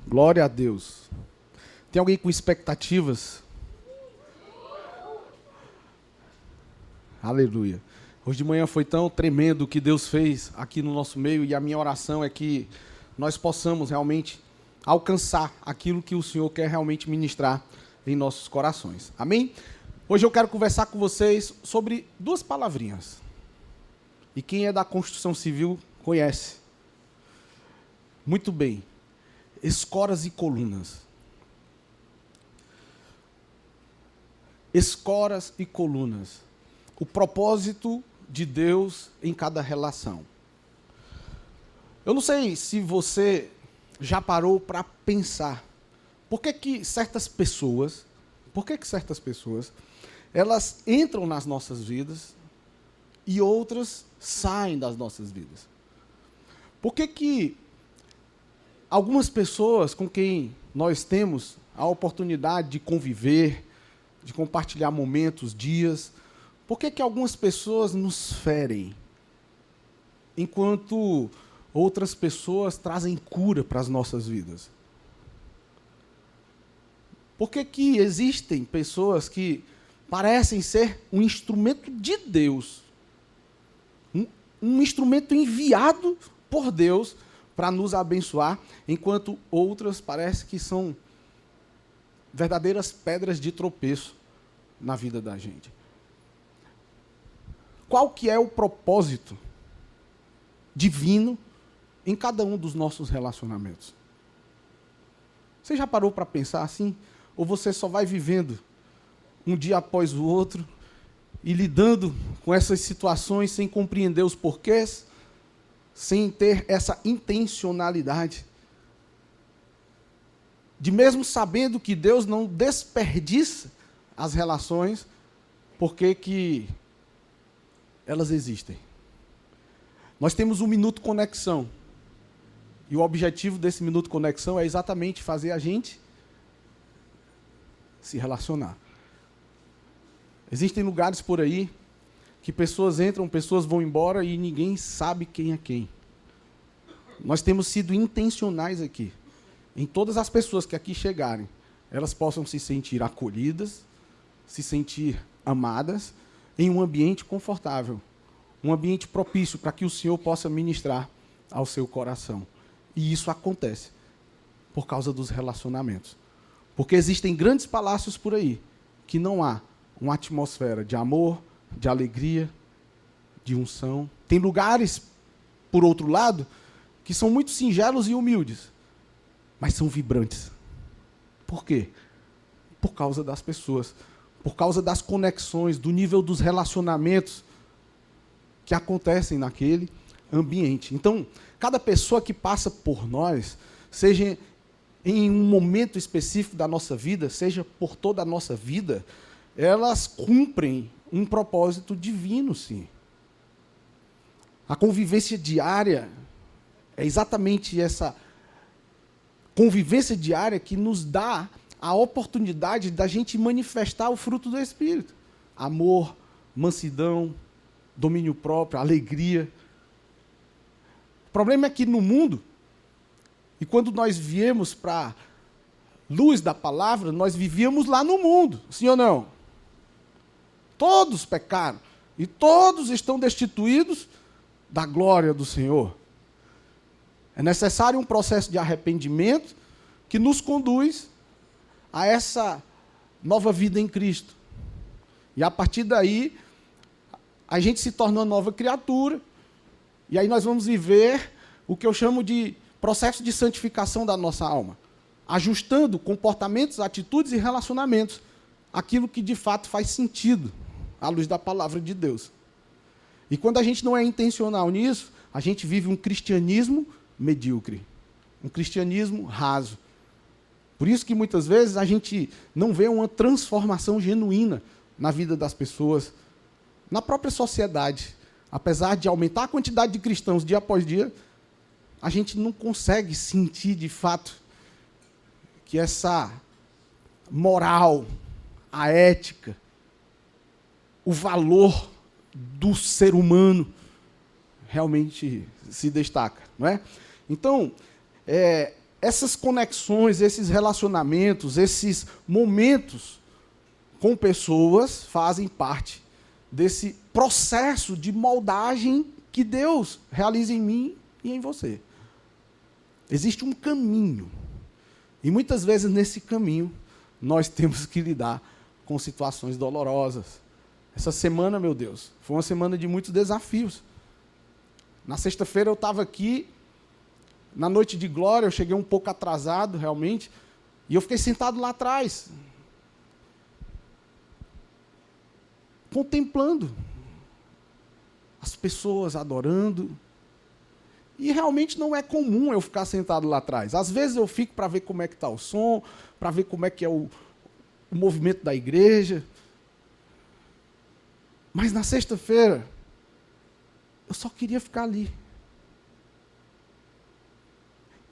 Glória a Deus. Tem alguém com expectativas? Aleluia. Hoje de manhã foi tão tremendo o que Deus fez aqui no nosso meio, e a minha oração é que nós possamos realmente alcançar aquilo que o Senhor quer realmente ministrar em nossos corações. Amém? Hoje eu quero conversar com vocês sobre duas palavrinhas. E quem é da construção civil conhece muito bem. Escoras e colunas. Escoras e colunas. O propósito de Deus em cada relação. Eu não sei se você já parou para pensar por que certas pessoas, elas entram nas nossas vidas e outras saem das nossas vidas. Por que algumas pessoas com quem nós temos a oportunidade de conviver, de compartilhar momentos, dias, por que algumas pessoas nos ferem, enquanto outras pessoas trazem cura para as nossas vidas? Por que existem pessoas que parecem ser um instrumento de Deus, um instrumento enviado por Deus para nos abençoar, enquanto outras parecem que são verdadeiras pedras de tropeço na vida da gente? Qual que é o propósito divino em cada um dos nossos relacionamentos? Você já parou para pensar assim? Ou você só vai vivendo um dia após o outro e lidando com essas situações sem compreender os porquês, sem ter essa intencionalidade de, mesmo sabendo que Deus não desperdiça as relações, porque que elas existem? Nós temos um Minuto Conexão. E o objetivo desse Minuto Conexão é exatamente fazer a gente se relacionar. Existem lugares por aí que pessoas entram, pessoas vão embora e ninguém sabe quem é quem. Nós temos sido intencionais aqui, em todas as pessoas que aqui chegarem, elas possam se sentir acolhidas, se sentir amadas, em um ambiente confortável, um ambiente propício para que o Senhor possa ministrar ao seu coração. E isso acontece por causa dos relacionamentos. Porque existem grandes palácios por aí que não há uma atmosfera de amor, de alegria, de unção. Tem lugares, por outro lado, que são muito singelos e humildes, mas são vibrantes. Por quê? Por causa das pessoas, por causa das conexões, do nível dos relacionamentos que acontecem naquele ambiente. Então, cada pessoa que passa por nós, seja em um momento específico da nossa vida, seja por toda a nossa vida, elas cumprem um propósito divino, sim. A convivência diária é exatamente essa convivência diária que nos dá a oportunidade da gente manifestar o fruto do Espírito. Amor, mansidão, domínio próprio, alegria. O problema é que no mundo, e quando nós viemos para a luz da palavra, nós vivíamos lá no mundo, sim ou não? Todos pecaram, e todos estão destituídos da glória do Senhor. É necessário um processo de arrependimento que nos conduz a essa nova vida em Cristo. E a partir daí, a gente se torna uma nova criatura, e aí nós vamos viver o que eu chamo de processo de santificação da nossa alma, ajustando comportamentos, atitudes e relacionamentos àquilo que de fato faz sentido à luz da palavra de Deus. E quando a gente não é intencional nisso, a gente vive um cristianismo medíocre, um cristianismo raso. Por isso que muitas vezes a gente não vê uma transformação genuína na vida das pessoas, na própria sociedade. Apesar de aumentar a quantidade de cristãos dia após dia, a gente não consegue sentir de fato que essa moral, a ética, o valor do ser humano realmente se destaca, não é? Então, essas conexões, esses relacionamentos, esses momentos com pessoas fazem parte desse processo de moldagem que Deus realiza em mim e em você. Existe um caminho. E muitas vezes nesse caminho nós temos que lidar com situações dolorosas. Essa semana, meu Deus, foi uma semana de muitos desafios. Na sexta-feira eu estava aqui, na noite de glória, eu cheguei um pouco atrasado, realmente, e eu fiquei sentado lá atrás, contemplando as pessoas adorando. E realmente não é comum eu ficar sentado lá atrás. Às vezes eu fico para ver como é que está o som, para ver como é que é o movimento da igreja. Mas na sexta-feira, eu só queria ficar ali.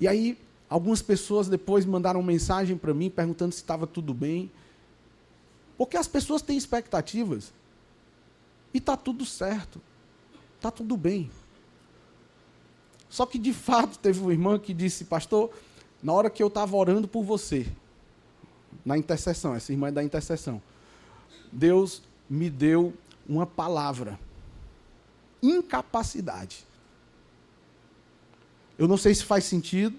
E aí, algumas pessoas depois mandaram mensagem para mim, perguntando se estava tudo bem. Porque as pessoas têm expectativas. E está tudo certo. Está tudo bem. Só que, de fato, teve uma irmã que disse, pastor, na hora que eu estava orando por você, na intercessão, essa irmã é da intercessão, Deus me deu uma palavra. Incapacidade. Eu não sei se faz sentido,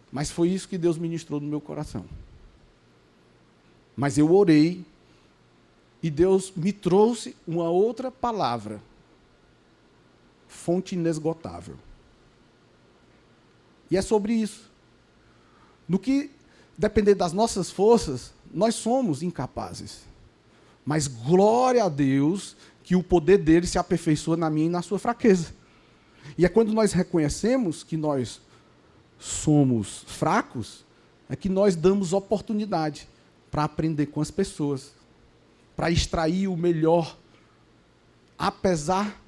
mas foi isso que Deus ministrou no meu coração. Mas eu orei e Deus me trouxe uma outra palavra. Fonte inesgotável. E é sobre isso. No que depender das nossas forças, nós somos incapazes. Mas glória a Deus que o poder dele se aperfeiçoa na minha e na sua fraqueza. E é quando nós reconhecemos que nós somos fracos, é que nós damos oportunidade para aprender com as pessoas, para extrair o melhor, apesar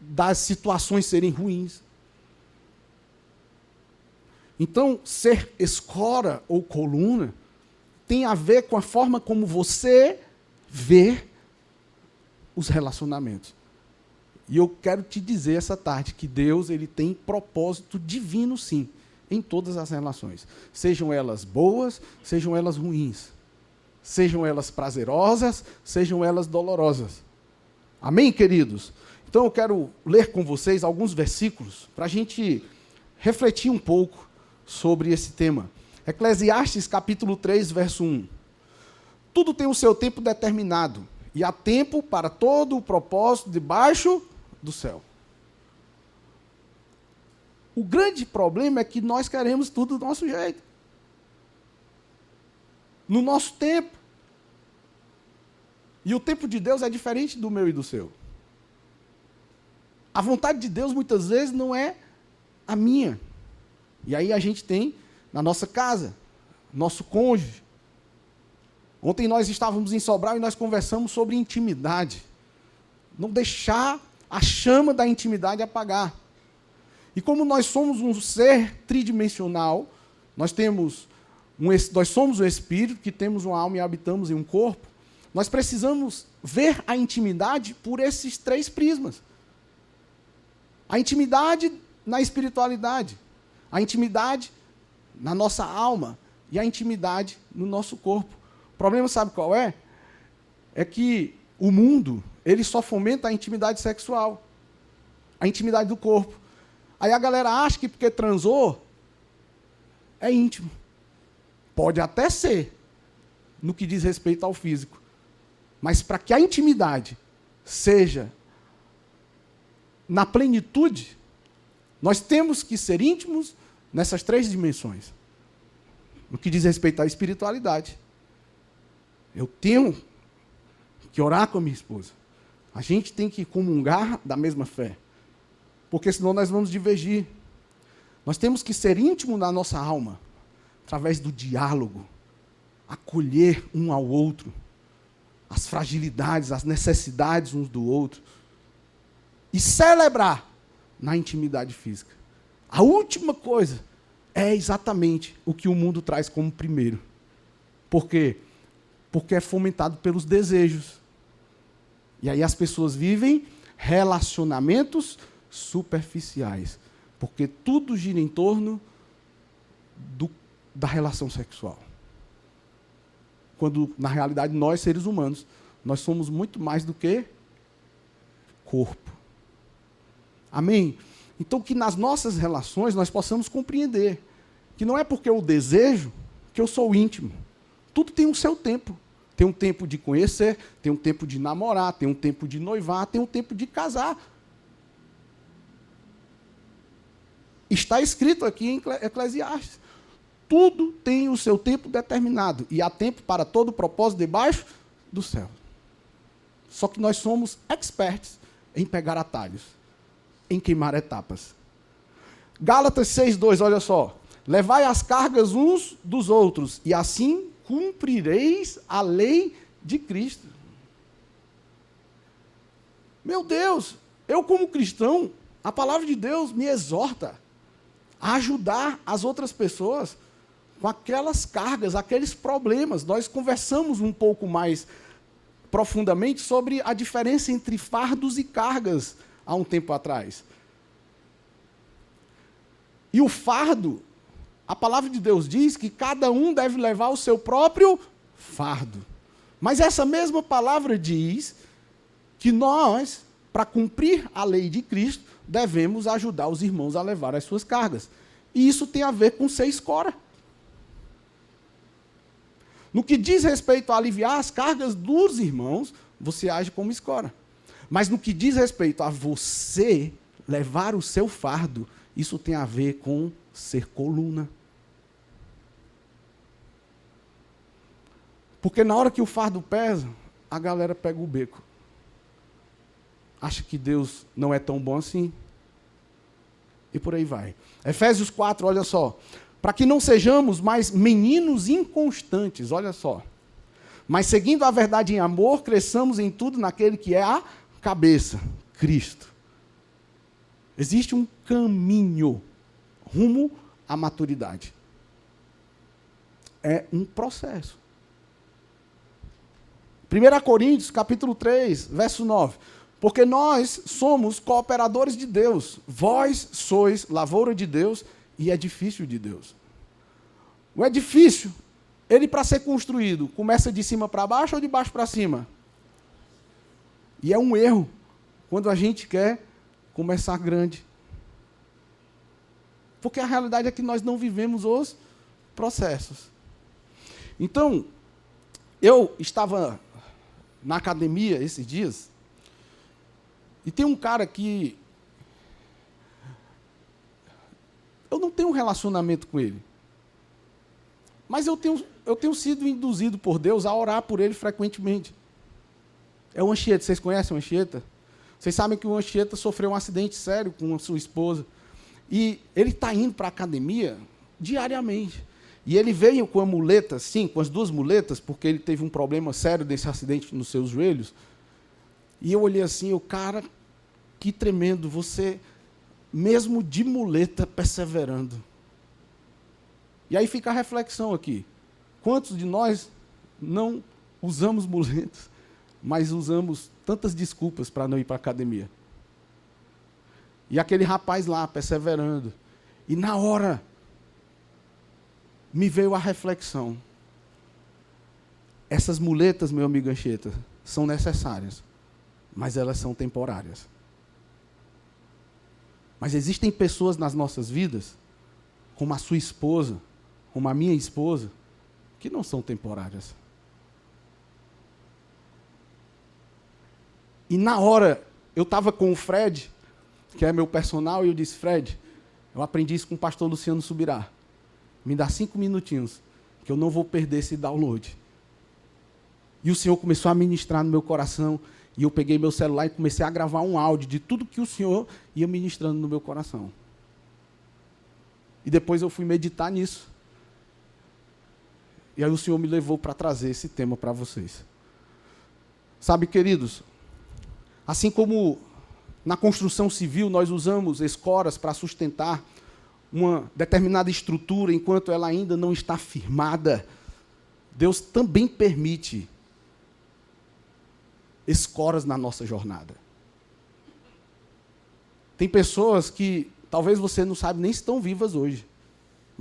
das situações serem ruins. Então, ser escora ou coluna tem a ver com a forma como você vê os relacionamentos. E eu quero te dizer essa tarde que Deus ele tem propósito divino, sim, em todas as relações. Sejam elas boas, sejam elas ruins. Sejam elas prazerosas, sejam elas dolorosas. Amém, queridos? Então eu quero ler com vocês alguns versículos para a gente refletir um pouco sobre esse tema. Eclesiastes capítulo 3, verso 1. Tudo tem o seu tempo determinado, e há tempo para todo o propósito debaixo do céu. O grande problema é que nós queremos tudo do nosso jeito. No nosso tempo. E o tempo de Deus é diferente do meu e do seu. A vontade de Deus, muitas vezes, não é a minha. E aí a gente tem, na nossa casa, nosso cônjuge. Ontem nós estávamos em Sobral e nós conversamos sobre intimidade. Não deixar a chama da intimidade apagar. E como nós somos um ser tridimensional, nós somos um espírito que temos uma alma e habitamos em um corpo, nós precisamos ver a intimidade por esses três prismas. A intimidade na espiritualidade, a intimidade na nossa alma e a intimidade no nosso corpo. O problema, sabe qual é? É que o mundo, ele só fomenta a intimidade sexual, a intimidade do corpo. Aí a galera acha que porque transou, é íntimo. Pode até ser, no que diz respeito ao físico. Mas para que a intimidade seja na plenitude, nós temos que ser íntimos nessas três dimensões. No que diz respeito à espiritualidade. Eu tenho que orar com a minha esposa. A gente tem que comungar da mesma fé. Porque senão nós vamos divergir. Nós temos que ser íntimos na nossa alma, através do diálogo, acolher um ao outro, as fragilidades, as necessidades uns do outro, e celebrar na intimidade física. A última coisa é exatamente o que o mundo traz como primeiro. Por quê? Porque é fomentado pelos desejos. E aí as pessoas vivem relacionamentos superficiais, porque tudo gira em torno da relação sexual. Quando, na realidade, nós, seres humanos, nós somos muito mais do que corpo. Amém? Então, que nas nossas relações nós possamos compreender que não é porque eu desejo que eu sou íntimo. Tudo tem o seu tempo. Tem um tempo de conhecer, tem um tempo de namorar, tem um tempo de noivar, tem um tempo de casar. Está escrito aqui em Eclesiastes. Tudo tem o seu tempo determinado. E há tempo para todo propósito debaixo do céu. Só que nós somos experts em pegar atalhos, em queimar etapas. Gálatas 6:2, olha só. Levai as cargas uns dos outros, e assim cumprireis a lei de Cristo. Meu Deus, eu como cristão, a palavra de Deus me exorta a ajudar as outras pessoas com aquelas cargas, aqueles problemas. Nós conversamos um pouco mais profundamente sobre a diferença entre fardos e cargas há um tempo atrás. E o fardo, a palavra de Deus diz que cada um deve levar o seu próprio fardo. Mas essa mesma palavra diz que nós, para cumprir a lei de Cristo, devemos ajudar os irmãos a levar as suas cargas. E isso tem a ver com ser escora. No que diz respeito a aliviar as cargas dos irmãos, você age como escora. Mas no que diz respeito a você levar o seu fardo, isso tem a ver com ser coluna. Porque na hora que o fardo pesa, a galera pega o beco. Acha que Deus não é tão bom assim. E por aí vai. Efésios 4, olha só. Para que não sejamos mais meninos inconstantes, olha só. Mas seguindo a verdade em amor, cresçamos em tudo naquele que é a cabeça, Cristo. Existe um caminho rumo à maturidade. É um processo. 1 Coríntios, capítulo 3, verso 9. Porque nós somos cooperadores de Deus. Vós sois lavoura de Deus e edifício de Deus. O edifício, ele para ser construído, começa de cima para baixo ou de baixo para cima? E é um erro quando a gente quer começar grande. Porque a realidade é que nós não vivemos os processos. Então, eu estava na academia esses dias, e tem um cara que eu não tenho um relacionamento com ele. Mas eu tenho sido induzido por Deus a orar por ele frequentemente. É o Anchieta. Vocês conhecem o Anchieta? Vocês sabem que o Anchieta sofreu um acidente sério com a sua esposa. E ele está indo para a academia diariamente. E ele veio com a muleta, sim, com as duas muletas, porque ele teve um problema sério desse acidente nos seus joelhos. E eu olhei assim, cara, que tremendo, você, mesmo de muleta, perseverando. E aí fica a reflexão aqui. Quantos de nós não usamos muletas, mas usamos tantas desculpas para não ir para a academia? E aquele rapaz lá, perseverando. E na hora, me veio a reflexão. Essas muletas, meu amigo Anchieta, são necessárias, mas elas são temporárias. Mas existem pessoas nas nossas vidas, como a sua esposa, como a minha esposa, que não são temporárias. E na hora, eu estava com o Fred, que é meu personal, e eu disse, Fred, eu aprendi isso com o pastor Luciano Subirá. Me dá 5 minutinhos, que eu não vou perder esse download. E o Senhor começou a ministrar no meu coração, e eu peguei meu celular e comecei a gravar um áudio de tudo que o Senhor ia ministrando no meu coração. E depois eu fui meditar nisso. E aí o Senhor me levou para trazer esse tema para vocês. Sabe, queridos, assim como na construção civil nós usamos escoras para sustentar uma determinada estrutura enquanto ela ainda não está firmada, Deus também permite escoras na nossa jornada. Tem pessoas que talvez você não sabe nem se estão vivas hoje,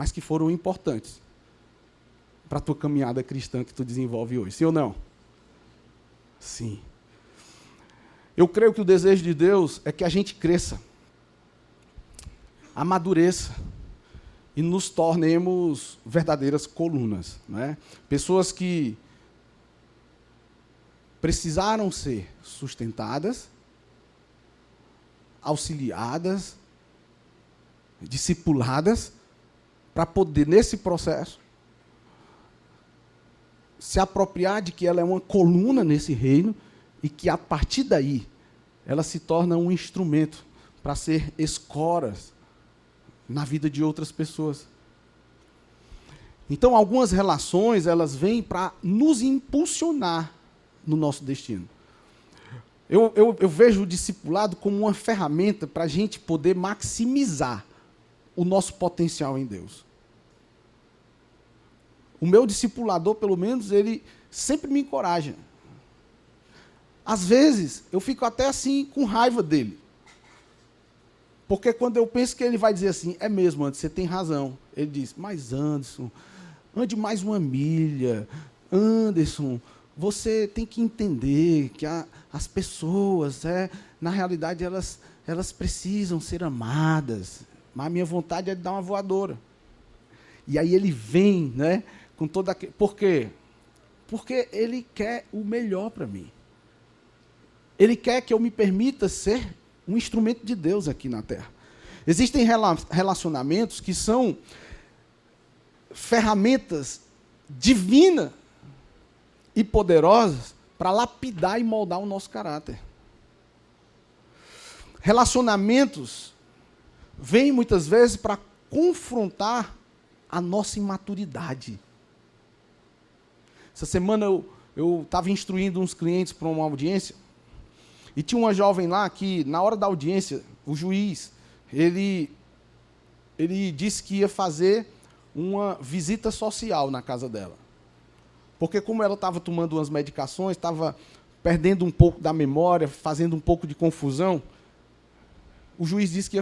mas que foram importantes para a tua caminhada cristã que tu desenvolve hoje. Sim ou não? Sim. Eu creio que o desejo de Deus é que a gente cresça, amadureça e nos tornemos verdadeiras colunas, né? Pessoas que precisaram ser sustentadas, auxiliadas, discipuladas, para poder, nesse processo, se apropriar de que ela é uma coluna nesse reino e que, a partir daí, ela se torna um instrumento para ser escoras na vida de outras pessoas. Então, algumas relações, elas vêm para nos impulsionar no nosso destino. Eu vejo o discipulado como uma ferramenta para a gente poder maximizar o nosso potencial em Deus. O meu discipulador, pelo menos, ele sempre me encoraja. Às vezes, eu fico até assim, com raiva dele. Porque quando eu penso que ele vai dizer assim, é mesmo, Anderson, você tem razão. Ele diz, mas Anderson, ande mais uma milha. Anderson, você tem que entender que as pessoas, na realidade, elas precisam ser amadas. Mas a minha vontade é de dar uma voadora. E aí ele vem, né, com toda aquela... Por quê? Porque ele quer o melhor para mim. Ele quer que eu me permita ser um instrumento de Deus aqui na Terra. Existem relacionamentos que são ferramentas divinas e poderosas para lapidar e moldar o nosso caráter. Relacionamentos vêm muitas vezes para confrontar a nossa imaturidade. Essa semana eu estava instruindo uns clientes para uma audiência e tinha uma jovem lá que, na hora da audiência, o juiz, ele disse que ia fazer uma visita social na casa dela. Porque como ela estava tomando umas medicações, estava perdendo um pouco da memória, fazendo um pouco de confusão, o juiz disse que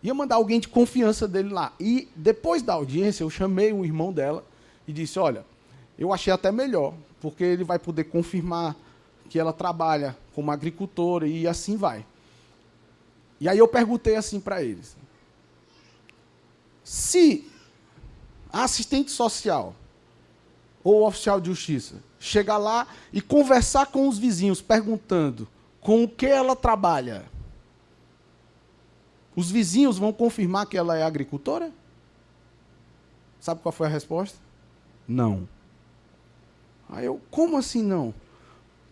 ia mandar alguém de confiança dele lá. E depois da audiência, eu chamei o irmão dela e disse, olha, eu achei até melhor, porque ele vai poder confirmar que ela trabalha como agricultora e assim vai. E aí eu perguntei assim para eles, se a assistente social ou o oficial de justiça chegar lá e conversar com os vizinhos, perguntando com o que ela trabalha, os vizinhos vão confirmar que ela é agricultora? Sabe qual foi a resposta? Não. Aí eu, como assim não?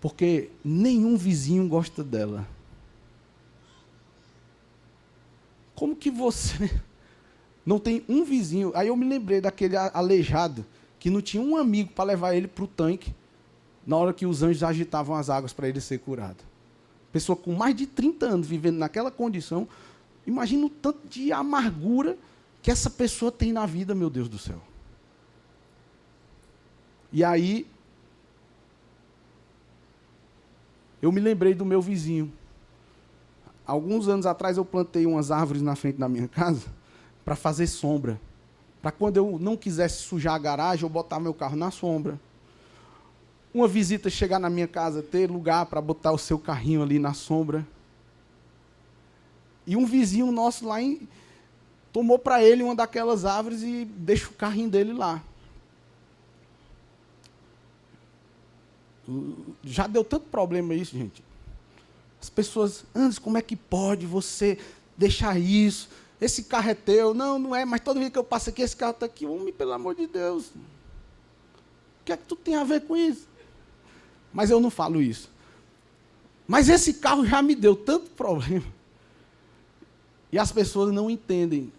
Porque nenhum vizinho gosta dela. Como que você não tem um vizinho? Aí eu me lembrei daquele aleijado que não tinha um amigo para levar ele para o tanque na hora que os anjos agitavam as águas para ele ser curado. Pessoa com mais de 30 anos vivendo naquela condição. Imagina o tanto de amargura que essa pessoa tem na vida, meu Deus do céu. E aí, eu me lembrei do meu vizinho. Alguns anos atrás, eu plantei umas árvores na frente da minha casa para fazer sombra. Para quando eu não quisesse sujar a garagem, eu botar meu carro na sombra. Uma visita chegar na minha casa, ter lugar para botar o seu carrinho ali na sombra. E um vizinho nosso lá tomou para ele uma daquelas árvores e deixa o carrinho dele lá. Já deu tanto problema isso, gente. As pessoas, Anderson, como é que pode você deixar isso? Esse carro é teu. Não, não é, mas toda vez que eu passo aqui, esse carro está aqui. Homem, pelo amor de Deus. O que é que tu tem a ver com isso? Mas eu não falo isso. Mas esse carro já me deu tanto problema. E as pessoas não entendem.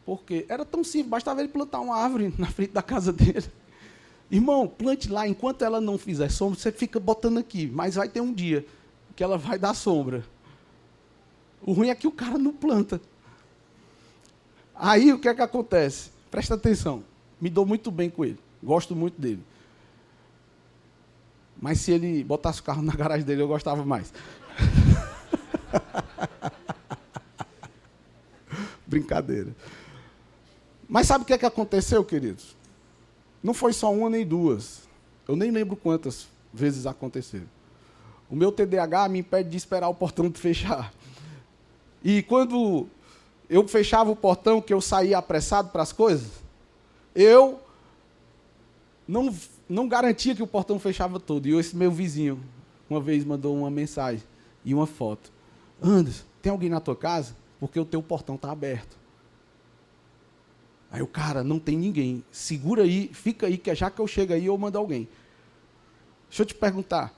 Por quê? Era tão simples, bastava ele plantar uma árvore na frente da casa dele. Irmão, plante lá, enquanto ela não fizer sombra, você fica botando aqui, mas vai ter um dia que ela vai dar sombra. O ruim é que o cara não planta. Aí o que é que acontece? Presta atenção, me dou muito bem com ele, gosto muito dele. Mas se ele botasse o carro na garagem dele, eu gostava mais. Brincadeira. Mas sabe o que é que aconteceu, queridos? Não foi só uma nem duas. Eu nem lembro quantas vezes aconteceram. O meu TDAH me impede de esperar o portão de fechar. E quando eu fechava o portão, que eu saía apressado para as coisas, eu não garantia que o portão fechava todo. E esse meu vizinho, uma vez, mandou uma mensagem e uma foto. Anderson, tem alguém na tua casa? Porque o teu portão está aberto. Aí o cara, não tem ninguém. Segura aí, fica aí, que já que eu chego aí, eu mando alguém. Deixa eu te perguntar,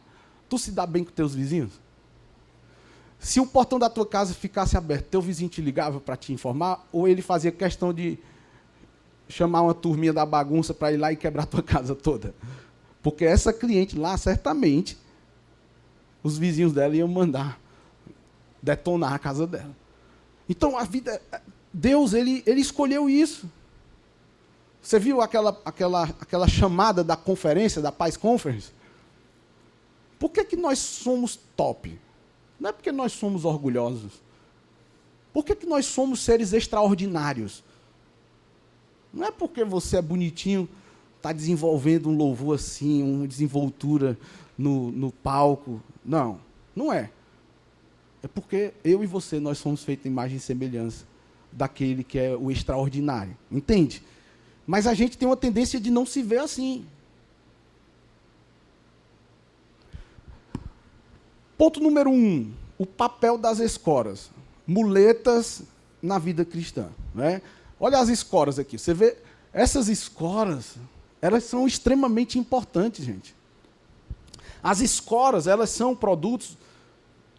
tu se dá bem com teus vizinhos? Se o portão da tua casa ficasse aberto, teu vizinho te ligava para te informar, ou ele fazia questão de chamar uma turminha da bagunça para ir lá e quebrar a tua casa toda? Porque essa cliente lá, certamente, os vizinhos dela iam mandar detonar a casa dela. Então, a vida, Deus, ele escolheu isso. Você viu aquela chamada da conferência, da Paz Conference? Por que nós somos top? Não é porque nós somos orgulhosos. Por que nós somos seres extraordinários? Não é porque você é bonitinho, está desenvolvendo um louvor assim, uma desenvoltura no palco. Não, não é. É porque eu e você, nós somos feitos em imagem e semelhança daquele que é o extraordinário. Entende? Mas a gente tem uma tendência de não se ver assim. Ponto número 1, o papel das escoras. Muletas na vida cristã. Né? Olha as escoras aqui. Você vê, essas escoras, elas são extremamente importantes, gente. As escoras, elas são produtos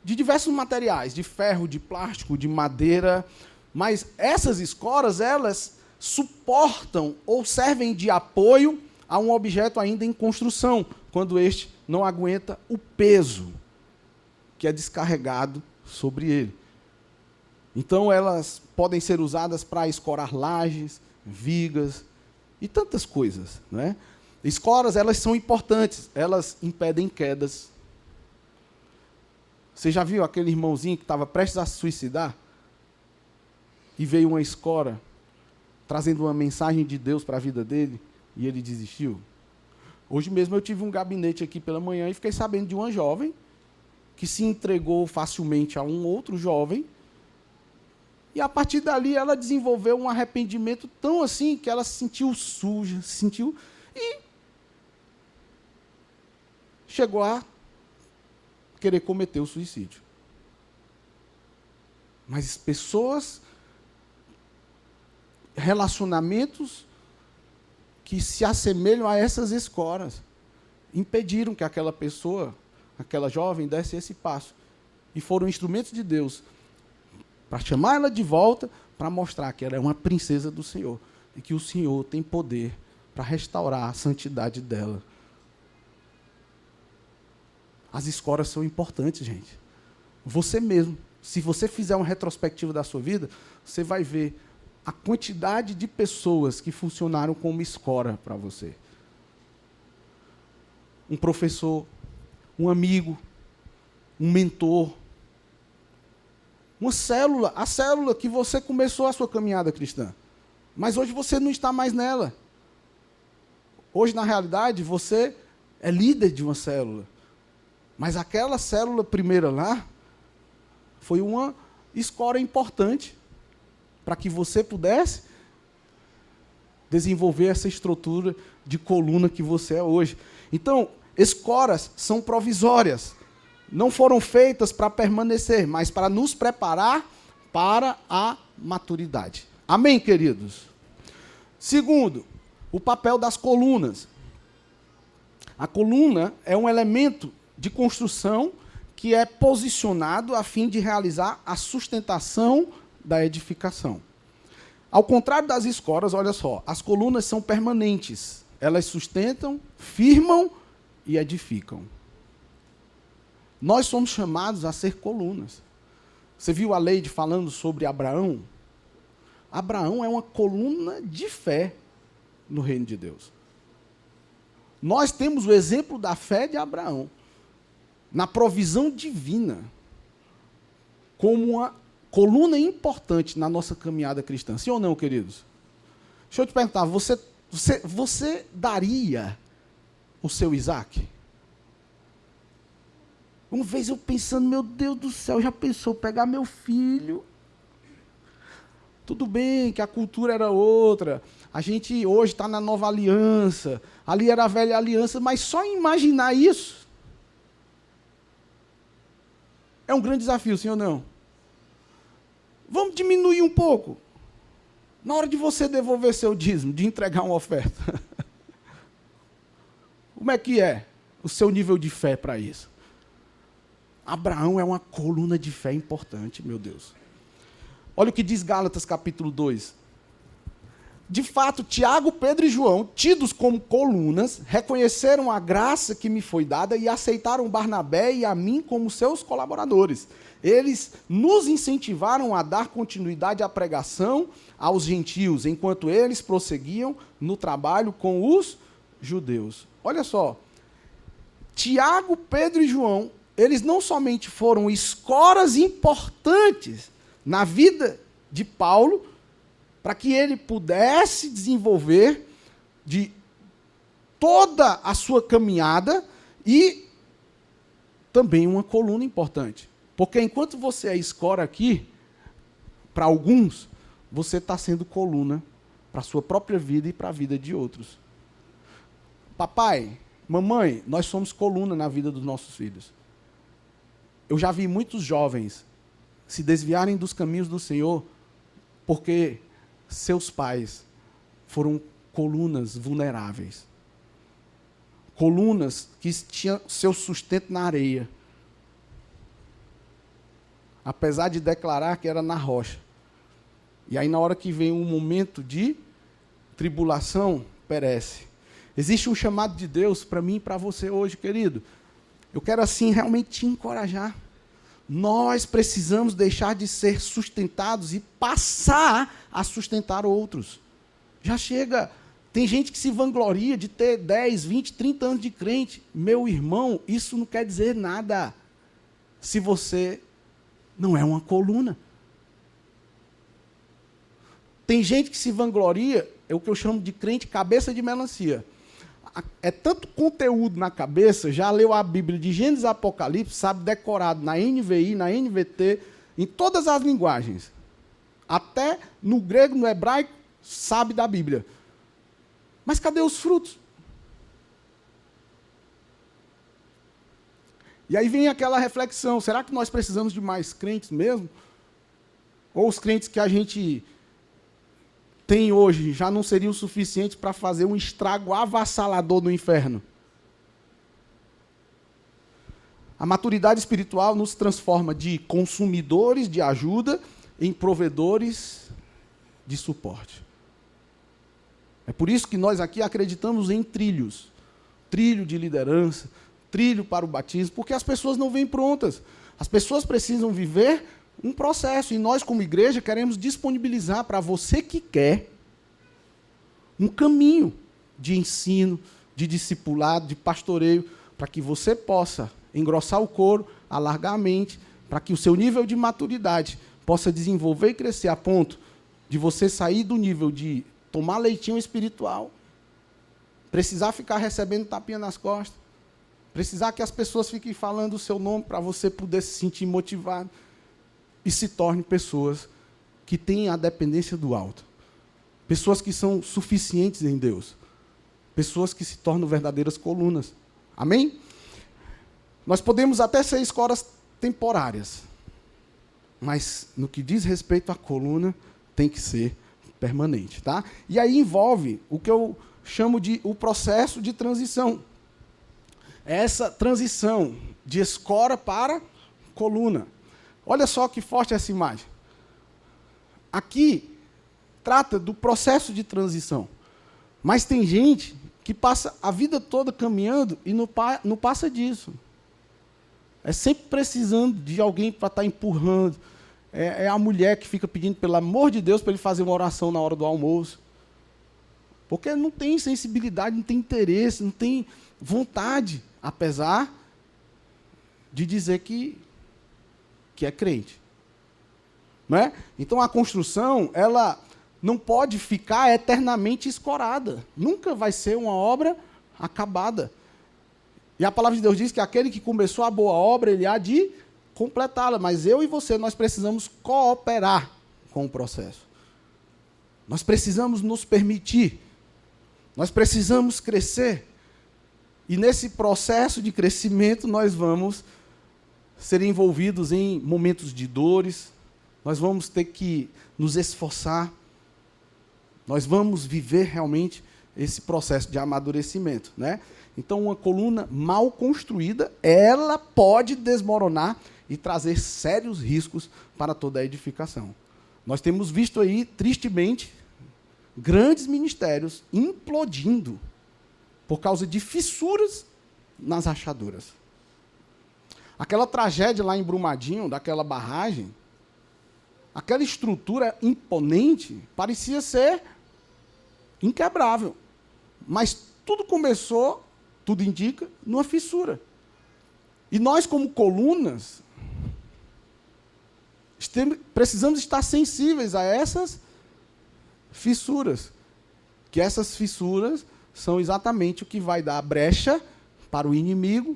de diversos materiais, de ferro, de plástico, de madeira, mas essas escoras, elas suportam ou servem de apoio a um objeto ainda em construção, quando este não aguenta o peso que é descarregado sobre ele. Então, elas podem ser usadas para escorar lajes, vigas e tantas coisas. Né? Escoras, elas são importantes, elas impedem quedas. Você já viu aquele irmãozinho que estava prestes a se suicidar? E veio uma escora trazendo uma mensagem de Deus para a vida dele e ele desistiu? Hoje mesmo eu tive um gabinete aqui pela manhã e fiquei sabendo de uma jovem que se entregou facilmente a um outro jovem e a partir dali ela desenvolveu um arrependimento tão assim que ela se sentiu suja, se sentiu e chegou a querer cometer o suicídio. Mas pessoas, relacionamentos que se assemelham a essas escoras, impediram que aquela pessoa, aquela jovem, desse esse passo. E foram instrumentos de Deus para chamar ela de volta, para mostrar que ela é uma princesa do Senhor e que o Senhor tem poder para restaurar a santidade dela. As escoras são importantes, gente. Você mesmo, se você fizer uma retrospectiva da sua vida, você vai ver a quantidade de pessoas que funcionaram como escora para você. Um professor, um amigo, um mentor, uma célula, a célula que você começou a sua caminhada cristã. Mas hoje você não está mais nela. Hoje, na realidade, você é líder de uma célula. Mas aquela célula primeira lá foi uma escora importante para que você pudesse desenvolver essa estrutura de coluna que você é hoje. Então, escoras são provisórias. Não foram feitas para permanecer, mas para nos preparar para a maturidade. Amém, queridos? Segundo, o papel das colunas. A coluna é um elemento de construção que é posicionado a fim de realizar a sustentação da edificação. Ao contrário das escoras, olha só, as colunas são permanentes. Elas sustentam, firmam e edificam. Nós somos chamados a ser colunas. Você viu a Leide falando sobre Abraão? Abraão é uma coluna de fé no reino de Deus. Nós temos o exemplo da fé de Abraão, na provisão divina, como uma coluna importante na nossa caminhada cristã. Sim ou não, queridos? Deixa eu te perguntar, você daria o seu Isaac? Uma vez eu pensando, meu Deus do céu, já pensou pegar meu filho? Tudo bem que a cultura era outra, a gente hoje está na nova aliança, ali era a velha aliança, mas só imaginar isso é um grande desafio, sim ou não? Vamos diminuir um pouco. Na hora de você devolver seu dízimo, de entregar uma oferta. Como é que é o seu nível de fé para isso? Abraão é uma coluna de fé importante, meu Deus. Olha o que diz Gálatas capítulo 2. De fato, Tiago, Pedro e João, tidos como colunas, reconheceram a graça que me foi dada e aceitaram Barnabé e a mim como seus colaboradores. Eles nos incentivaram a dar continuidade à pregação aos gentios, enquanto eles prosseguiam no trabalho com os judeus. Olha só, Tiago, Pedro e João, eles não somente foram escoras importantes na vida de Paulo, para que ele pudesse desenvolver de toda a sua caminhada e também uma coluna importante. Porque enquanto você é escora aqui, para alguns, você está sendo coluna para a sua própria vida e para a vida de outros. Papai, mamãe, nós somos coluna na vida dos nossos filhos. Eu já vi muitos jovens se desviarem dos caminhos do Senhor porque seus pais foram colunas vulneráveis. Colunas que tinham seu sustento na areia. Apesar de declarar que era na rocha. E aí, na hora que vem um momento de tribulação, perece. Existe um chamado de Deus para mim e para você hoje, querido. Eu quero, assim, realmente te encorajar. Nós precisamos deixar de ser sustentados e passar a sustentar outros. Já chega. Tem gente que se vangloria de ter 10, 20, 30 anos de crente. Meu irmão, isso não quer dizer nada se você não é uma coluna. Tem gente que se vangloria, é o que eu chamo de crente cabeça de melancia. É tanto conteúdo na cabeça, já leu a Bíblia de Gênesis a Apocalipse, sabe decorado na NVI, na NVT, em todas as linguagens. Até no grego, no hebraico, sabe da Bíblia. Mas cadê os frutos? E aí vem aquela reflexão, será que nós precisamos de mais crentes mesmo? Ou os crentes que a gente tem hoje já não seriam suficientes para fazer um estrago avassalador no inferno? A maturidade espiritual nos transforma de consumidores de ajuda em provedores de suporte. É por isso que nós aqui acreditamos em trilhos. Trilho de liderança, trilho para o batismo, porque as pessoas não vêm prontas. As pessoas precisam viver um processo, e nós, como igreja, queremos disponibilizar para você que quer um caminho de ensino, de discipulado, de pastoreio, para que você possa engrossar o couro, alargar a mente, para que o seu nível de maturidade possa desenvolver e crescer a ponto de você sair do nível de tomar leitinho espiritual, precisar ficar recebendo tapinha nas costas, precisar que as pessoas fiquem falando o seu nome para você poder se sentir motivado, e se torne pessoas que têm a dependência do alto. Pessoas que são suficientes em Deus. Pessoas que se tornam verdadeiras colunas. Amém? Nós podemos até ser escolas temporárias, mas no que diz respeito à coluna, tem que ser permanente. Tá? E aí envolve o que eu chamo de o processo de transição. Essa transição de escora para coluna. Olha só que forte essa imagem. Aqui trata do processo de transição. Mas tem gente que passa a vida toda caminhando e não passa disso. É sempre precisando de alguém para estar empurrando. É a mulher que fica pedindo, pelo amor de Deus, para ele fazer uma oração na hora do almoço. Porque não tem sensibilidade, não tem interesse, não tem vontade, apesar de dizer que é crente. Não é? Então, a construção, ela não pode ficar eternamente escorada. Nunca vai ser uma obra acabada. E a palavra de Deus diz que aquele que começou a boa obra, ele há de completá-la. Mas eu e você, nós precisamos cooperar com o processo. Nós precisamos nos permitir. Nós precisamos crescer. E nesse processo de crescimento, nós vamos ser envolvidos em momentos de dores. Nós vamos ter que nos esforçar. Nós vamos viver realmente esse processo de amadurecimento, né? Então, uma coluna mal construída, ela pode desmoronar e trazer sérios riscos para toda a edificação. Nós temos visto aí, tristemente, grandes ministérios implodindo por causa de fissuras nas rachaduras. Aquela tragédia lá em Brumadinho, daquela barragem, aquela estrutura imponente parecia ser inquebrável. Mas tudo começou, tudo indica, numa fissura. E nós, como colunas, precisamos estar sensíveis a essas fissuras. Que essas fissuras são exatamente o que vai dar a brecha para o inimigo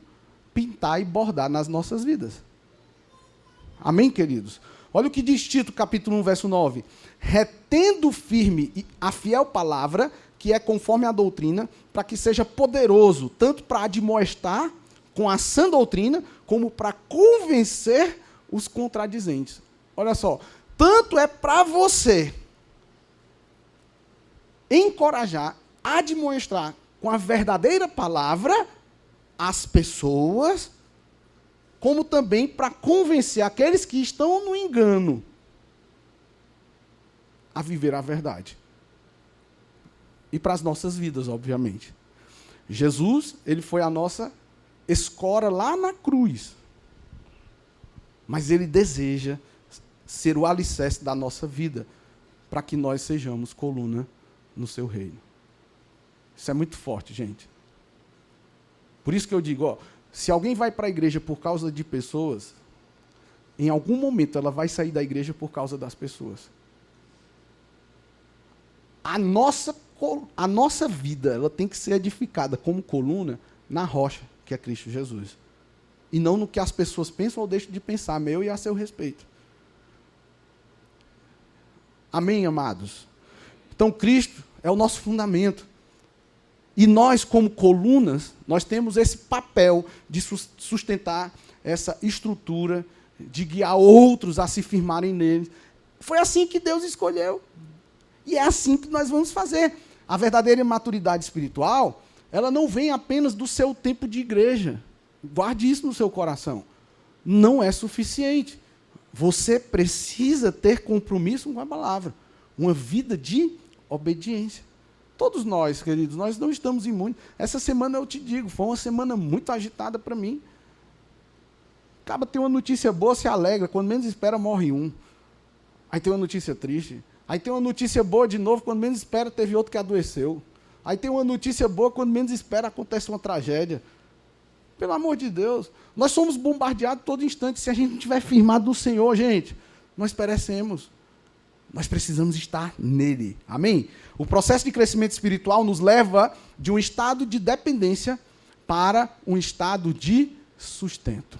pintar e bordar nas nossas vidas. Amém, queridos? Olha o que diz Tito, capítulo 1, verso 9. Retendo firme a fiel palavra, que é conforme a doutrina, para que seja poderoso, tanto para admoestar com a sã doutrina, como para convencer os contradizentes. Olha só, tanto é para você encorajar, admoestar com a verdadeira palavra as pessoas, como também para convencer aqueles que estão no engano a viver a verdade. E para as nossas vidas, obviamente. Jesus, ele foi a nossa escora lá na cruz. Mas ele deseja ser o alicerce da nossa vida, para que nós sejamos coluna no seu reino. Isso é muito forte, gente. Por isso que eu digo, se alguém vai para a igreja por causa de pessoas, em algum momento ela vai sair da igreja por causa das pessoas. A nossa vida, ela tem que ser edificada como coluna na rocha, que é Cristo Jesus. E não no que as pessoas pensam ou deixam de pensar, meu e a seu respeito. Amém, amados? Então, Cristo é o nosso fundamento. E nós, como colunas, nós temos esse papel de sustentar essa estrutura, de guiar outros a se firmarem nele. Foi assim que Deus escolheu. E é assim que nós vamos fazer. A verdadeira maturidade espiritual, ela não vem apenas do seu tempo de igreja. Guarde isso no seu coração. Não é suficiente. Você precisa ter compromisso com a palavra. Uma vida de obediência. Todos nós, queridos, nós não estamos imunes. Essa semana, eu te digo, foi uma semana muito agitada para mim. Acaba de ter uma notícia boa, se alegra. Quando menos espera, morre um. Aí tem uma notícia triste. Aí tem uma notícia boa de novo, quando menos espera, teve outro que adoeceu. Aí tem uma notícia boa, quando menos espera, acontece uma tragédia. Pelo amor de Deus. Nós somos bombardeados todo instante. Se a gente não estiver firmado no Senhor, gente, nós perecemos. Nós precisamos estar nele. Amém? O processo de crescimento espiritual nos leva de um estado de dependência para um estado de sustento.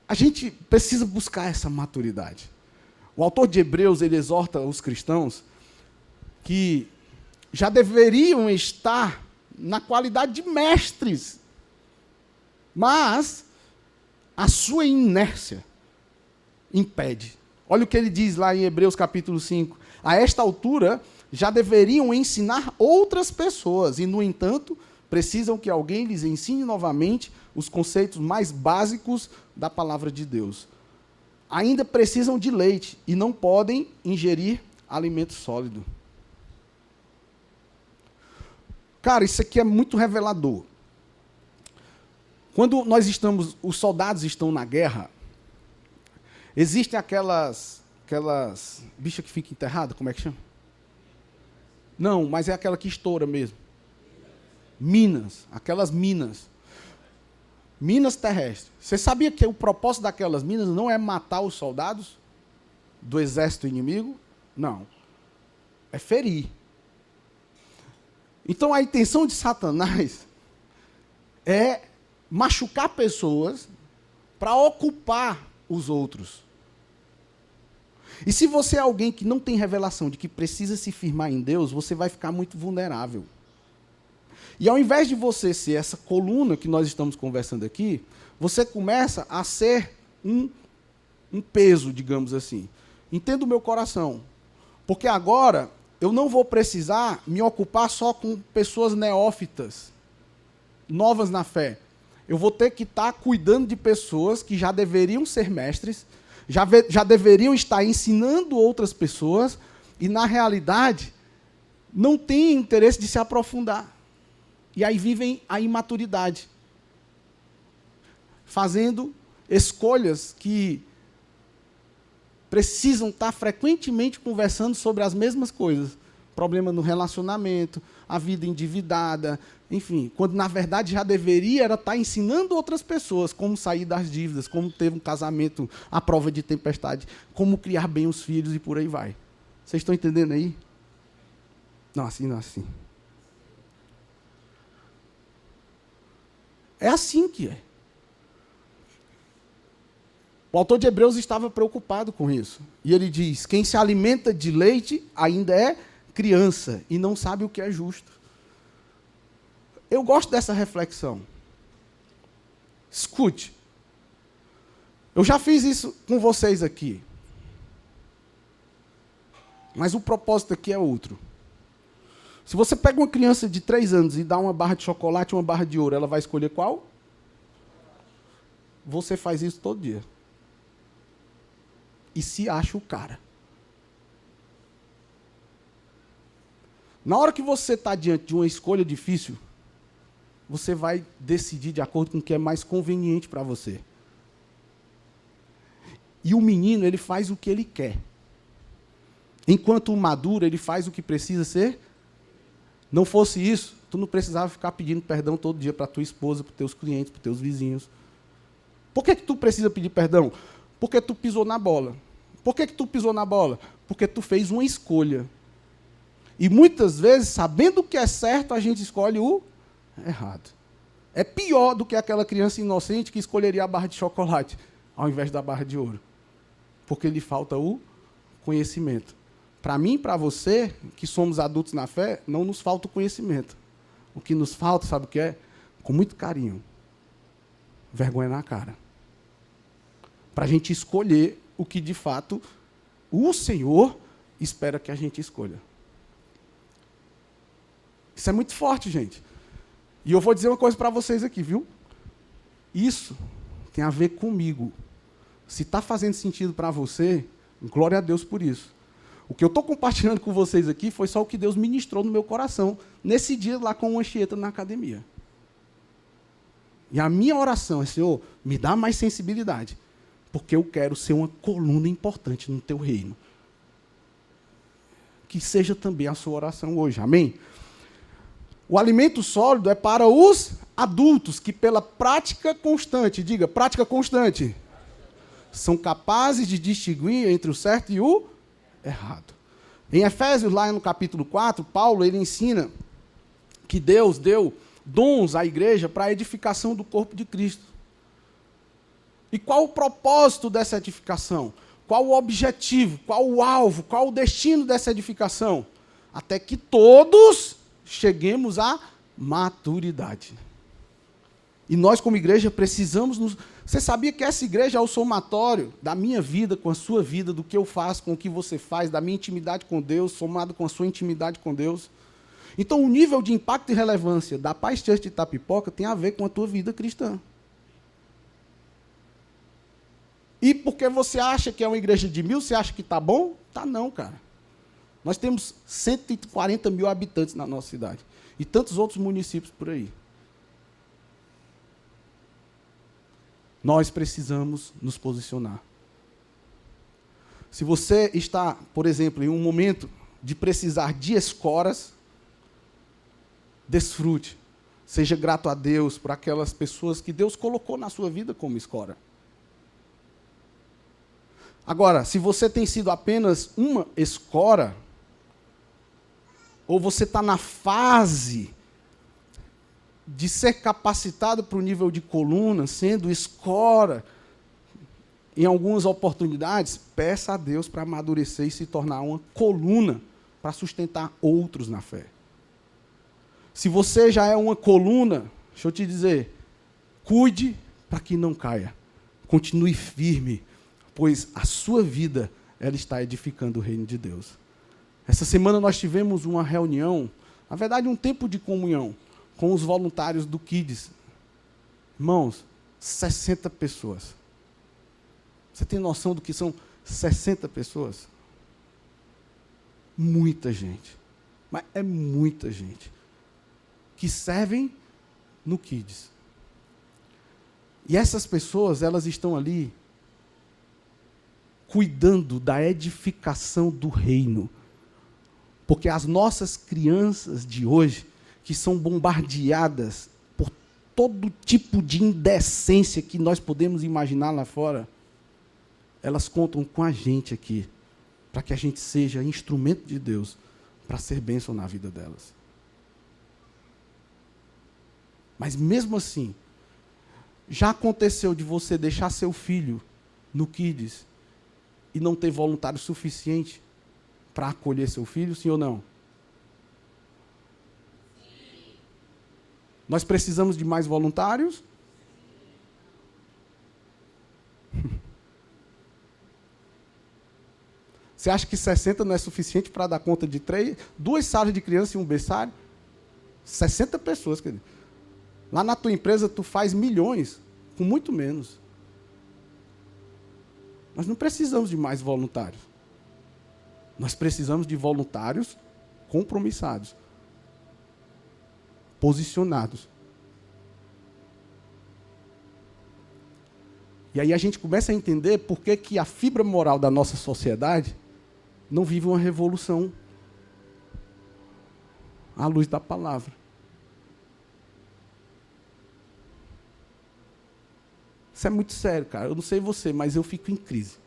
A gente precisa buscar essa maturidade. O autor de Hebreus, ele exorta os cristãos que já deveriam estar na qualidade de mestres, mas a sua inércia impede. Olha o que ele diz lá em Hebreus capítulo 5. A esta altura, já deveriam ensinar outras pessoas, e, no entanto, precisam que alguém lhes ensine novamente os conceitos mais básicos da palavra de Deus. Ainda precisam de leite e não podem ingerir alimento sólido. Cara, isso aqui é muito revelador. Quando os soldados estão na guerra, existem aquelas bichas que ficam enterradas, como é que chama? Não, mas é aquela que estoura mesmo. Minas, aquelas minas. Minas terrestres. Você sabia que o propósito daquelas minas não é matar os soldados? do exército inimigo? Não. É ferir. Então a intenção de Satanás é machucar pessoas para ocupar os outros. E se você é alguém que não tem revelação de que precisa se firmar em Deus, você vai ficar muito vulnerável. E ao invés de você ser essa coluna que nós estamos conversando aqui, você começa a ser um peso, digamos assim. Entenda o meu coração. Porque agora eu não vou precisar me ocupar só com pessoas neófitas, novas na fé. Eu vou ter que estar cuidando de pessoas que já deveriam ser mestres, já deveriam estar ensinando outras pessoas e, na realidade, não têm interesse de se aprofundar. E aí vivem a imaturidade, fazendo escolhas que precisam estar frequentemente conversando sobre as mesmas coisas. Problema no relacionamento, a vida endividada, enfim, quando na verdade já deveria estar ensinando outras pessoas como sair das dívidas, como ter um casamento à prova de tempestade, como criar bem os filhos e por aí vai. Vocês estão entendendo aí? Não, assim, não, assim. É assim que é. O autor de Hebreus estava preocupado com isso. E ele diz: quem se alimenta de leite ainda é criança e não sabe o que é justo. Eu gosto dessa reflexão. Escute. Eu já fiz isso com vocês aqui. Mas o propósito aqui é outro. Se você pega uma criança de 3 anos e dá uma barra de chocolate e uma barra de ouro, ela vai escolher qual? Você faz isso todo dia. E se acha o cara. Na hora que você está diante de uma escolha difícil, você vai decidir de acordo com o que é mais conveniente para você. E o menino, ele faz o que ele quer. Enquanto o maduro, ele faz o que precisa ser. Não fosse isso, tu não precisava ficar pedindo perdão todo dia para tua esposa, para os teus clientes, para os teus vizinhos. Por que tu precisa pedir perdão? Porque tu pisou na bola. Por que tu pisou na bola? Porque tu fez uma escolha. E muitas vezes, sabendo o que é certo, a gente escolhe o errado. É pior do que aquela criança inocente que escolheria a barra de chocolate ao invés da barra de ouro. Porque lhe falta o conhecimento. Para mim e para você, que somos adultos na fé, não nos falta o conhecimento. O que nos falta, sabe o que é? Com muito carinho. Vergonha na cara. Para a gente escolher o que, de fato, o Senhor espera que a gente escolha. Isso é muito forte, gente. E eu vou dizer uma coisa para vocês aqui, viu? Isso tem a ver comigo. Se está fazendo sentido para você, glória a Deus por isso. O que eu estou compartilhando com vocês aqui foi só o que Deus ministrou no meu coração, nesse dia lá com o Anchieta na academia. E a minha oração é: Senhor, me dá mais sensibilidade, porque eu quero ser uma coluna importante no teu reino. Que seja também a sua oração hoje, amém? O alimento sólido é para os adultos que, pela prática constante, diga, prática constante, são capazes de distinguir entre o certo e o errado. Em Efésios, lá no capítulo 4, Paulo ele ensina que Deus deu dons à igreja para a edificação do corpo de Cristo. E qual o propósito dessa edificação? Qual o objetivo? Qual o alvo? Qual o destino dessa edificação? Até que todos cheguemos à maturidade. E nós, como igreja, precisamos nos... Você sabia que essa igreja é o somatório da minha vida com a sua vida, do que eu faço com o que você faz, da minha intimidade com Deus, somado com a sua intimidade com Deus? Então, o nível de impacto e relevância da Paz Church de Itapipoca tem a ver com a tua vida cristã. E porque você acha que é uma igreja de 1000, você acha que está bom? Tá não, cara. Nós temos 140 mil habitantes na nossa cidade. E tantos outros municípios por aí. Nós precisamos nos posicionar. Se você está, por exemplo, em um momento de precisar de escoras, desfrute. Seja grato a Deus por aquelas pessoas que Deus colocou na sua vida como escora. Agora, se você tem sido apenas uma escora, ou você está na fase de ser capacitado para o nível de coluna, sendo escora, em algumas oportunidades, peça a Deus para amadurecer e se tornar uma coluna para sustentar outros na fé. Se você já é uma coluna, deixa eu te dizer, cuide para que não caia. Continue firme, pois a sua vida, ela está edificando o reino de Deus. Essa semana nós tivemos uma reunião, na verdade um tempo de comunhão, com os voluntários do Kids. Irmãos, 60 pessoas. Você tem noção do que são 60 pessoas? Muita gente. Mas é muita gente. Que servem no Kids. E essas pessoas, elas estão ali cuidando da edificação do reino. Porque as nossas crianças de hoje, que são bombardeadas por todo tipo de indecência que nós podemos imaginar lá fora, elas contam com a gente aqui, para que a gente seja instrumento de Deus, para ser bênção na vida delas. Mas mesmo assim, já aconteceu de você deixar seu filho no Kids e não ter voluntário suficiente para acolher seu filho, sim ou não? Sim. Nós precisamos de mais voluntários? Você acha que 60 não é suficiente para dar conta de 2 salas de criança e um berçário? 60 pessoas, querido. Lá na tua empresa tu faz milhões, com muito menos. Nós não precisamos de mais voluntários. Nós precisamos de voluntários compromissados, posicionados. E aí a gente começa a entender por que a fibra moral da nossa sociedade não vive uma revolução à luz da palavra. Isso é muito sério, cara. Eu não sei você, mas eu fico em crise.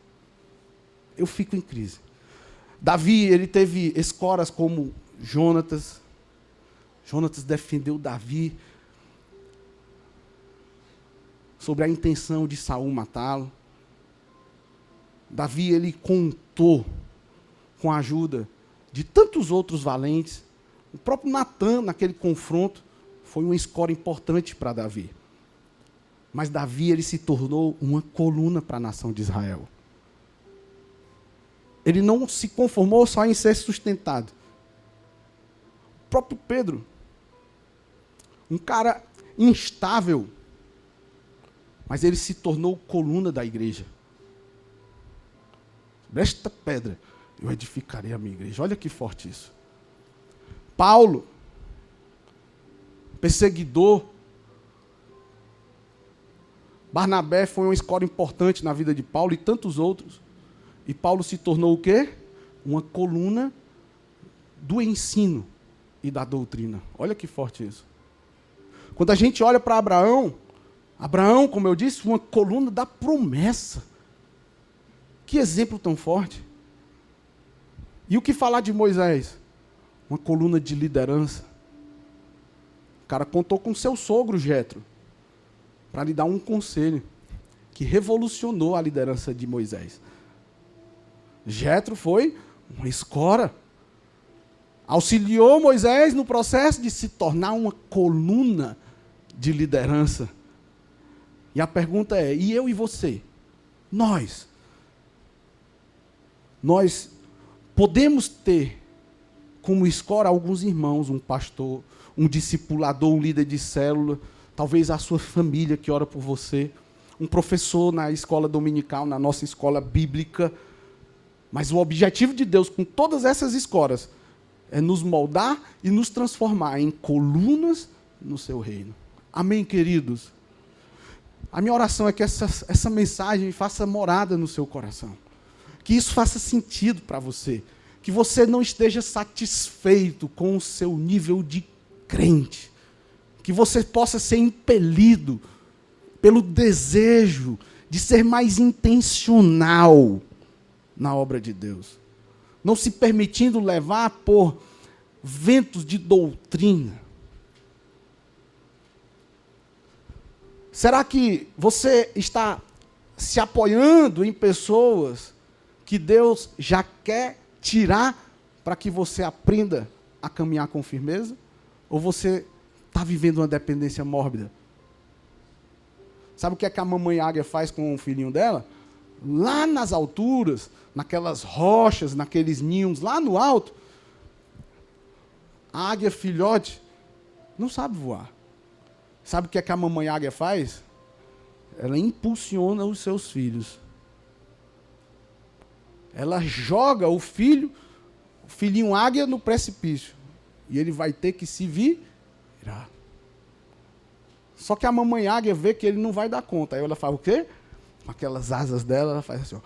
Eu fico em crise. Davi, ele teve escoras como Jonatas. Jonatas defendeu Davi sobre a intenção de Saul matá-lo. Davi, ele contou com a ajuda de tantos outros valentes. O próprio Natan, naquele confronto, foi uma escora importante para Davi. Mas Davi, ele se tornou uma coluna para a nação de Israel. Ele não se conformou só em ser sustentado. O próprio Pedro, um cara instável, mas ele se tornou coluna da igreja. Sobre esta pedra, eu edificarei a minha igreja. Olha que forte isso. Paulo, perseguidor. Barnabé foi uma escola importante na vida de Paulo e tantos outros. E Paulo se tornou o quê? Uma coluna do ensino e da doutrina. Olha que forte isso. Quando a gente olha para Abraão, como eu disse, uma coluna da promessa. Que exemplo tão forte. E o que falar de Moisés? Uma coluna de liderança. O cara contou com seu sogro, Jetro, para lhe dar um conselho que revolucionou a liderança de Moisés. Jetro foi uma escora. Auxiliou Moisés no processo de se tornar uma coluna de liderança. E a pergunta é, e eu e você? Nós podemos ter como escora alguns irmãos, um pastor, um discipulador, um líder de célula, talvez a sua família que ora por você, um professor na escola dominical, na nossa escola bíblica. Mas o objetivo de Deus com todas essas escolas é nos moldar e nos transformar em colunas no seu reino. Amém, queridos? A minha oração é que essa mensagem faça morada no seu coração. Que isso faça sentido para você. Que você não esteja satisfeito com o seu nível de crente. Que você possa ser impelido pelo desejo de ser mais intencional na obra de Deus. Não se permitindo levar por ventos de doutrina. Será que você está se apoiando em pessoas que Deus já quer tirar para que você aprenda a caminhar com firmeza? Ou você está vivendo uma dependência mórbida? Sabe o que é que a mamãe águia faz com o filhinho dela? Lá nas alturas, naquelas rochas, naqueles ninhos, lá no alto, a águia filhote não sabe voar. Sabe o que é que a mamãe águia faz? Ela impulsiona os seus filhos. Ela joga o filhinho águia no precipício. E ele vai ter que se virar. Só que a mamãe águia vê que ele não vai dar conta. Aí ela faz o quê? Com aquelas asas dela, ela faz assim, ó.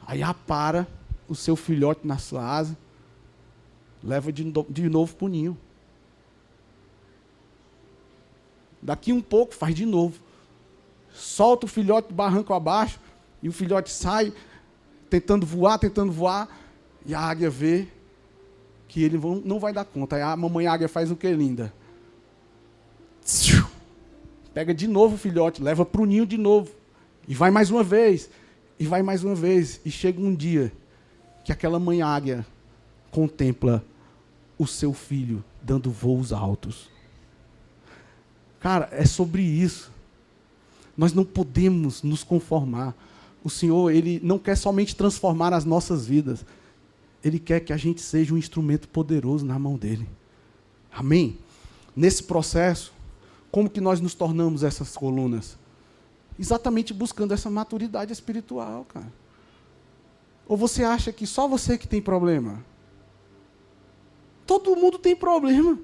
Aí apara o seu filhote na sua asa, leva de novo para o ninho. Daqui um pouco, faz de novo. Solta o filhote do barranco abaixo, e o filhote sai, tentando voar, e a águia vê que ele não vai dar conta. Aí a mamãe águia faz o que, linda? Pega de novo o filhote, leva para o ninho de novo. E vai mais uma vez. E vai mais uma vez. E chega um dia que aquela mãe águia contempla o seu filho dando voos altos. Cara, é sobre isso. Nós não podemos nos conformar. O Senhor, Ele não quer somente transformar as nossas vidas. Ele quer que a gente seja um instrumento poderoso na mão dEle. Amém? Nesse processo, como que nós nos tornamos essas colunas? Exatamente buscando essa maturidade espiritual, cara. Ou você acha que só você que tem problema? Todo mundo tem problema.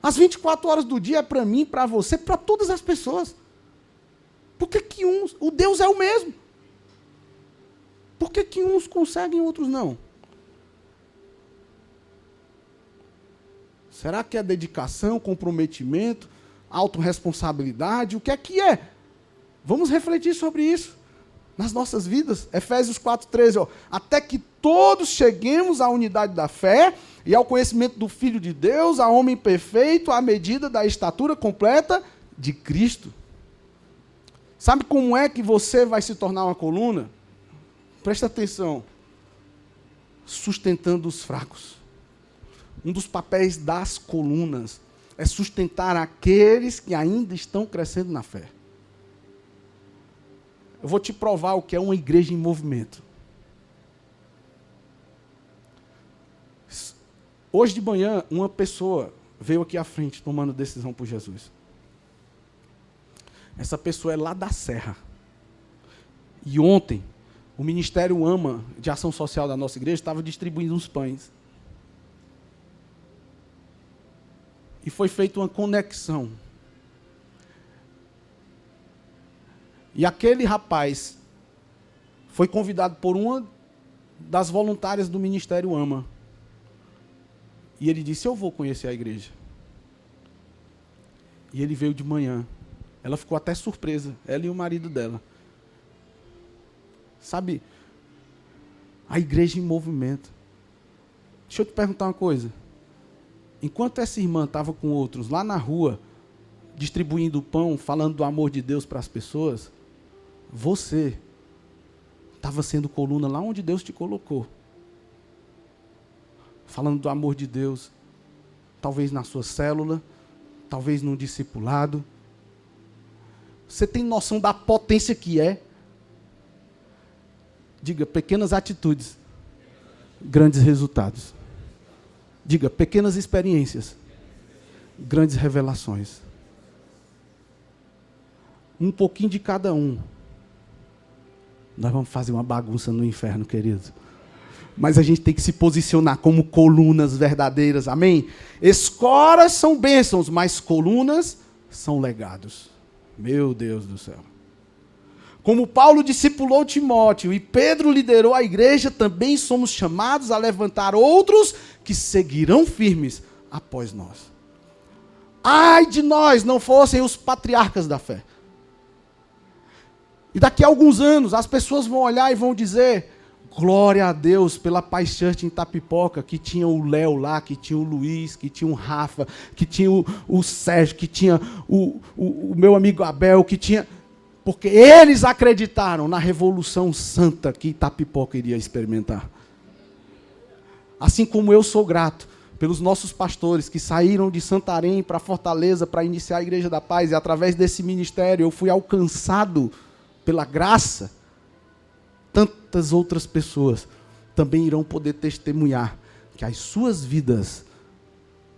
As 24 horas do dia é para mim, para você, para todas as pessoas. Por que o Deus é o mesmo? Por que uns conseguem e outros não? Será que é dedicação, comprometimento, autorresponsabilidade? O que é? Vamos refletir sobre isso nas nossas vidas. Efésios 4:13, ó. Até que todos cheguemos à unidade da fé e ao conhecimento do Filho de Deus, a homem perfeito, à medida da estatura completa de Cristo. Sabe como é que você vai se tornar uma coluna? Presta atenção. Sustentando os fracos. Um dos papéis das colunas é sustentar aqueles que ainda estão crescendo na fé. Eu vou te provar o que é uma igreja em movimento. Hoje de manhã, uma pessoa veio aqui à frente tomando decisão por Jesus. Essa pessoa é lá da Serra. E ontem, o Ministério AMA, de Ação Social da nossa igreja, estava distribuindo uns pães. E foi feita uma conexão. E aquele rapaz foi convidado por uma das voluntárias do Ministério AMA. E ele disse, eu vou conhecer a igreja. E ele veio de manhã. Ela ficou até surpresa, ela e o marido dela. Sabe, a igreja em movimento. Deixa eu te perguntar uma coisa. Enquanto essa irmã estava com outros lá na rua, distribuindo pão, falando do amor de Deus para as pessoas, você estava sendo coluna lá onde Deus te colocou. Falando do amor de Deus, talvez na sua célula, talvez num discipulado. Você tem noção da potência que é? Diga, pequenas atitudes, grandes resultados. Diga, pequenas experiências, grandes revelações. Um pouquinho de cada um. Nós vamos fazer uma bagunça no inferno, queridos. Mas a gente tem que se posicionar como colunas verdadeiras, amém? Escoras são bênçãos, mas colunas são legados. Meu Deus do céu. Como Paulo discipulou Timóteo e Pedro liderou a igreja, também somos chamados a levantar outros que seguirão firmes após nós. Ai de nós, não fossem os patriarcas da fé. E daqui a alguns anos, as pessoas vão olhar e vão dizer: glória a Deus pela Paz Church em Itapipoca, que tinha o Léo lá, que tinha o Luiz, que tinha o Rafa, que tinha o Sérgio, que tinha o meu amigo Abel, que tinha... Porque eles acreditaram na revolução santa que Itapipoca iria experimentar. Assim como eu sou grato pelos nossos pastores que saíram de Santarém para Fortaleza para iniciar a Igreja da Paz, e através desse ministério eu fui alcançado pela graça, tantas outras pessoas também irão poder testemunhar que as suas vidas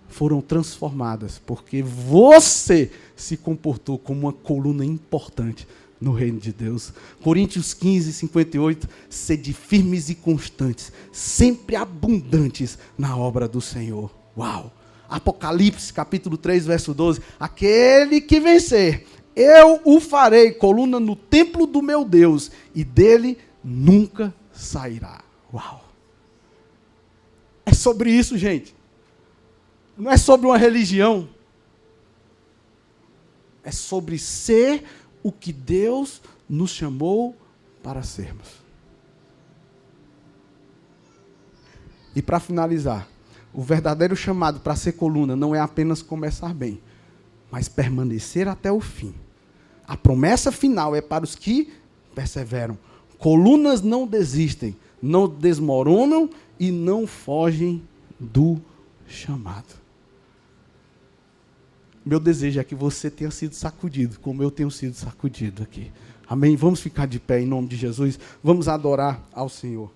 foram transformadas, porque você se comportou como uma coluna importante no reino de Deus. Coríntios 15, 58, sede firmes e constantes, sempre abundantes na obra do Senhor. Uau! Apocalipse, capítulo 3, verso 12, aquele que vencer, eu o farei coluna no templo do meu Deus, e dele nunca sairá. Uau! É sobre isso, gente. Não é sobre uma religião. É sobre ser o que Deus nos chamou para sermos. E para finalizar, o verdadeiro chamado para ser coluna não é apenas começar bem, mas permanecer até o fim. A promessa final é para os que perseveram. Colunas não desistem, não desmoronam e não fogem do chamado. Meu desejo é que você tenha sido sacudido, como eu tenho sido sacudido aqui. Amém? Vamos ficar de pé em nome de Jesus. Vamos adorar ao Senhor.